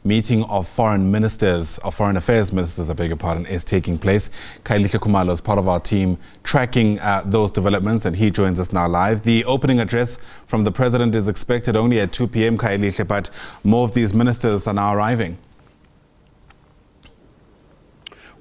meeting of foreign affairs ministers, I beg your pardon, is taking place. Khayelihle Khumalo is part of our team tracking those developments, and he joins us now live. The opening address from the President is expected only at 2 p.m, Khayelihle, but more of these ministers are now arriving.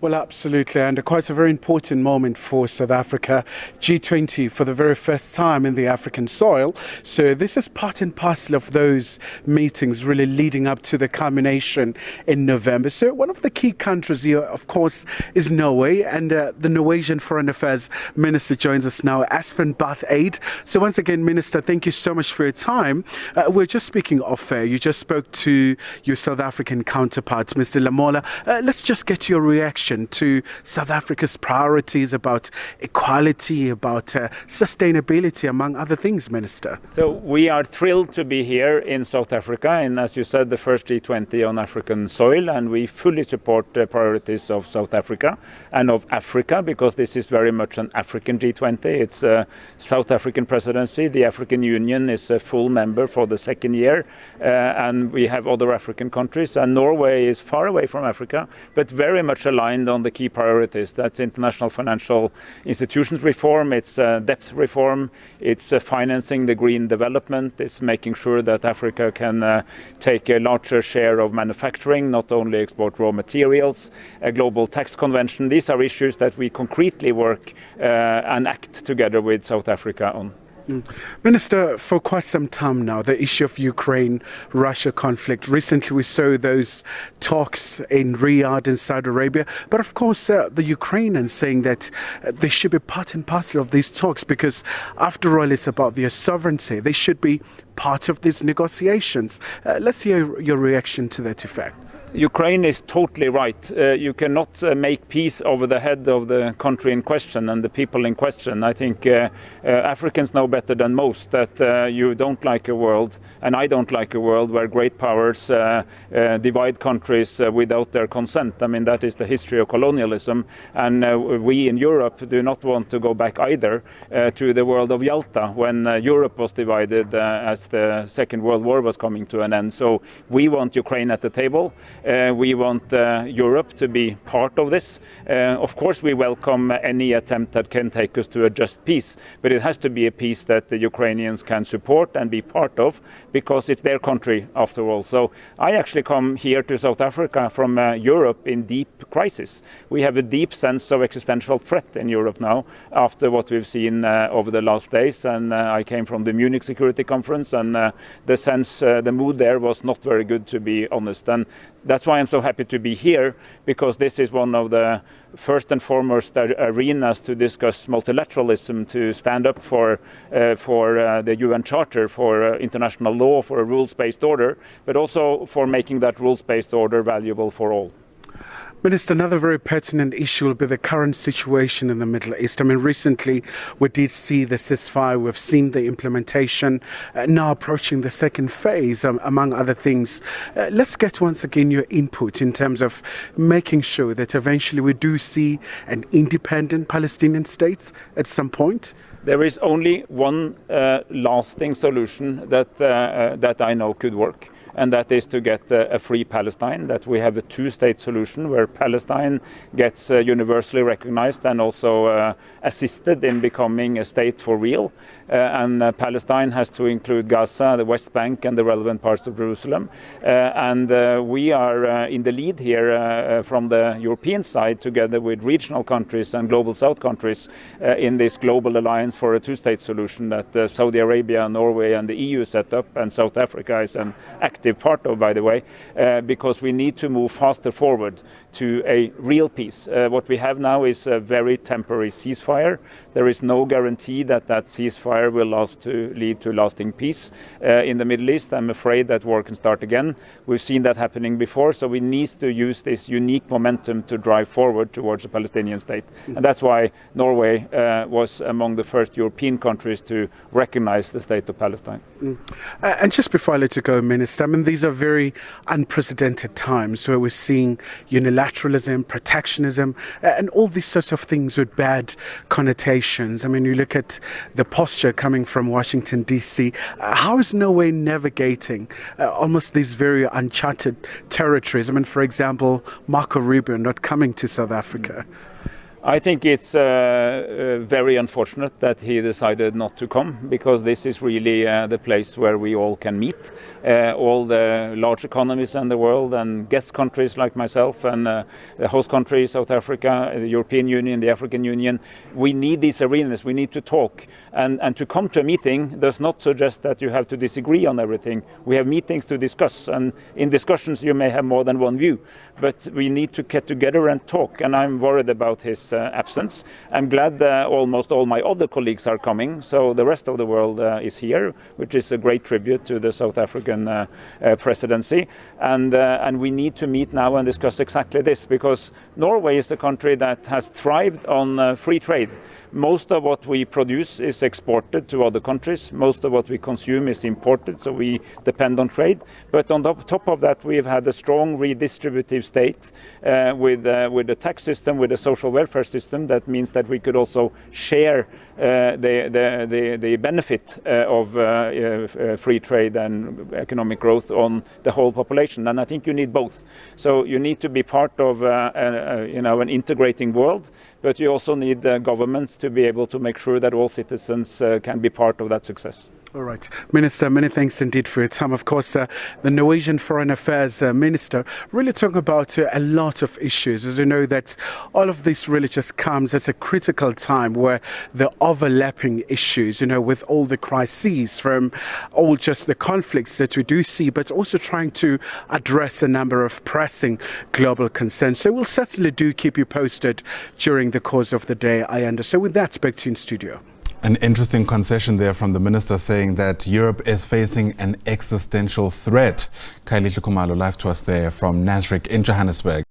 Well, absolutely, and quite a very important moment for South Africa. G20 for the very first time in the African soil. So this is part and parcel of those meetings really leading up to the culmination in November. So one of the key countries here, of course, is Norway, and the Norwegian Foreign Affairs Minister joins us now, Espen Barth Eide. So once again, Minister, thank you so much for your time. We're just speaking off air. You just spoke to your South African counterpart, Mr. Lamola. Let's just get your reaction to South Africa's priorities about equality, about sustainability, among other things, Minister. So we are thrilled to be here in South Africa, and as you said, the first G20 on African soil, and we fully support the priorities of South Africa and of Africa, because this is very much an African G20. It's a South African presidency. The African Union is a full member for the second year, and we have other African countries, and Norway is far away from Africa, but very much aligned on the key priorities. That's international financial institutions reform, it's debt reform, it's financing the green development, it's making sure that Africa can take a larger share of manufacturing, not only export raw materials, a global tax convention. These are issues that we concretely work and act together with South Africa on. Minister, for quite some time now, the issue of Ukraine-Russia conflict. Recently, we saw those talks in Riyadh in Saudi Arabia. But of course, the Ukrainians saying that they should be part and parcel of these talks because, after all, it's about their sovereignty. They should be part of these negotiations. Let's hear your reaction to that effect. Ukraine is totally right. You cannot make peace over the head of the country in question and the people in question. I think Africans know better than most that you don't like a world, and I don't like a world where great powers divide countries without their consent. I mean, that is the history of colonialism, and we in Europe do not want to go back either to the world of Yalta, when Europe was divided as the Second World War was coming to an end. So we want Ukraine at the table. We want Europe to be part of this. Of course, we welcome any attempt that can take us to a just peace, but it has to be a peace that the Ukrainians can support and be part of, because it's their country after all. So I actually come here to South Africa from Europe in deep crisis. We have a deep sense of existential threat in Europe now after what we've seen over the last days. And I came from the Munich Security Conference, and the mood there was not very good, to be honest. And that's why I'm so happy to be here, because this is one of the first and foremost arenas to discuss multilateralism, to stand up for the UN Charter, for international law, for a rules-based order, but also for making that rules-based order valuable for all. Minister, another very pertinent issue will be the current situation in the Middle East. I mean, recently we did see the ceasefire, we've seen the implementation, now approaching the second phase, among other things. Let's get once again your input in terms of making sure that eventually we do see an independent Palestinian state at some point. There is only one lasting solution that I know could work, and that is to get a free Palestine, that we have a two-state solution where Palestine gets universally recognized and also assisted in becoming a state for real. And Palestine has to include Gaza, the West Bank, and the relevant parts of Jerusalem. And we are in the lead here from the European side, together with regional countries and global South countries, in this global alliance for a two-state solution that Saudi Arabia, Norway, and the EU set up, and South Africa is an active part of, by the way, because we need to move faster forward to a real peace. What we have now is a very temporary ceasefire. There is no guarantee that that ceasefire will lead to lasting peace in the Middle East. I'm afraid that war can start again. We've seen that happening before, so we need to use this unique momentum to drive forward towards a Palestinian state. And that's why Norway was among the first European countries to recognize the state of Palestine. And just before I let you go, Minister, I mean, these are very unprecedented times where we're seeing unilateralism, protectionism, and all these sorts of things with bad connotations. I mean, you look at the posture coming from Washington, D.C. How is Norway navigating almost these very uncharted territories? I mean, for example, Marco Rubio not coming to South Africa. I think it's very unfortunate that he decided not to come, because this is really the place where we all can meet, all the large economies in the world and guest countries like myself and the host country, South Africa, the European Union, the African Union. We need these arenas, we need to talk. And to come to a meeting does not suggest that you have to disagree on everything. We have meetings to discuss, and in discussions you may have more than one view. But we need to get together and talk, and I'm worried about his absence. I'm glad almost all my other colleagues are coming, so the rest of the world is here, which is a great tribute to the South African presidency. And we need to meet now and discuss exactly this, because Norway is a country that has thrived on free trade. Most of what we produce is exported to other countries. Most of what we consume is imported, so we depend on trade. But on top of that, we've had a strong redistributive state with the tax system, with the social welfare system. That means that we could also share the benefit of free trade and economic growth on the whole population. And I think you need both. So you need to be part of an integrating world, but you also need governments to be able to make sure that all citizens can be part of that success. All right. Minister, many thanks indeed for your time. Of course, the Norwegian Foreign Affairs Minister really talking about a lot of issues. As you know, that all of this really just comes at a critical time where the overlapping issues, with all the crises from all just the conflicts that we do see, but also trying to address a number of pressing global concerns. So we'll certainly do keep you posted during the course of the day, I understand. So with that, back to you in studio. An interesting concession there from the minister, saying that Europe is facing an existential threat. Khayelihle Khumalo, live to us there from Nasrec in Johannesburg.